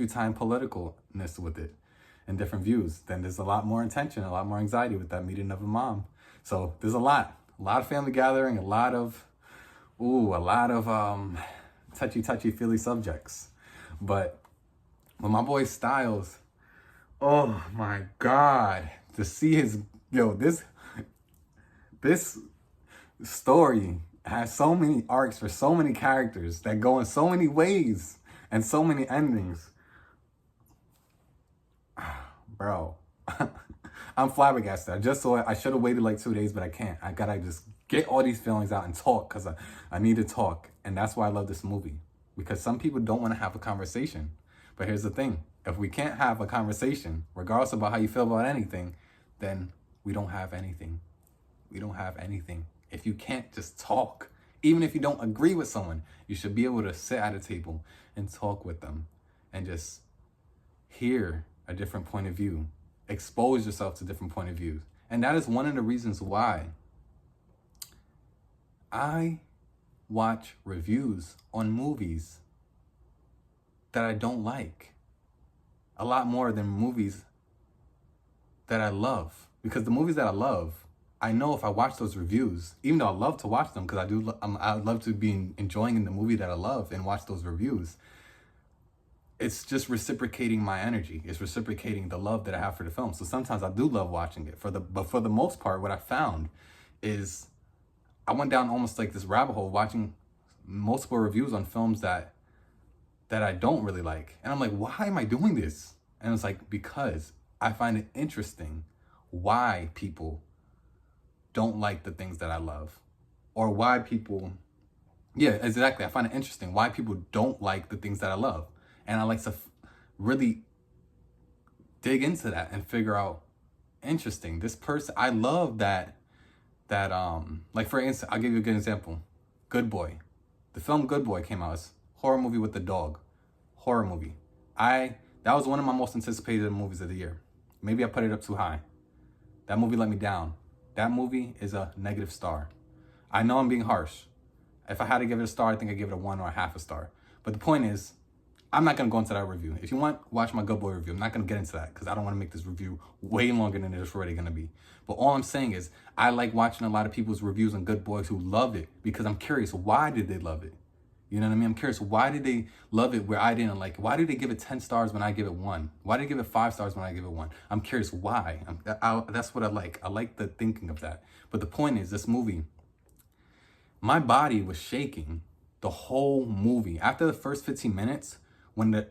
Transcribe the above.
time politicalness with it and different views, then there's a lot more intention, a lot more anxiety with that meeting of a mom. So there's a lot of family gathering, a lot of touchy feely subjects. But with my boy Styles, oh my God, to see this story has so many arcs for so many characters that go in so many ways and so many endings. Bro, I'm flabbergasted. I just saw it. I should have waited like 2 days, but I can't. I gotta just get all these feelings out and talk because I need to talk. And that's why I love this movie. Because some people don't want to have a conversation. But here's the thing. If we can't have a conversation, regardless about how you feel about anything, then we don't have anything. We don't have anything. If you can't just talk, even if you don't agree with someone, you should be able to sit at a table and talk with them and just hear a different point of view, expose yourself to different point of views. And that is one of the reasons why I watch reviews on movies that I don't like a lot more than movies that I love. Because the movies that I love, I know if I watch those reviews, even though I love to watch them because I love to be enjoying the movie that I love and watch those reviews, it's just reciprocating my energy. It's reciprocating the love that I have for the film. So sometimes I do love watching it. But for the most part, what I found is I went down almost like this rabbit hole watching multiple reviews on films that I don't really like. And I'm like, why am I doing this? And it's like, because I find it interesting why people don't like the things that I love. Or why people, yeah, exactly. I find it interesting why people don't like the things that I love. And I like to really dig into that and figure out, interesting, this person, I love that like for instance, I'll give you a good example. Good Boy. The film Good Boy came out. It's a horror movie with the dog. Horror movie. That was one of my most anticipated movies of the year. Maybe I put it up too high. That movie let me down. That movie is a negative star. I know I'm being harsh. If I had to give it a star, I think I'd give it a 1 or a half a star. But the point is, I'm not going to go into that review. If you want, watch my Good Boy review. I'm not going to get into that because I don't want to make this review way longer than it's already going to be. But all I'm saying is I like watching a lot of people's reviews on Good Boys who love it because I'm curious, why did they love it? You know what I mean? I'm curious, why did they love it where I didn't like it? Why did they give it 10 stars when I give it 1? Why did they give it 5 stars when I give it 1? I'm curious why. That's what I like. I like the thinking of that. But the point is, this movie, my body was shaking the whole movie. After the first 15 minutes, when the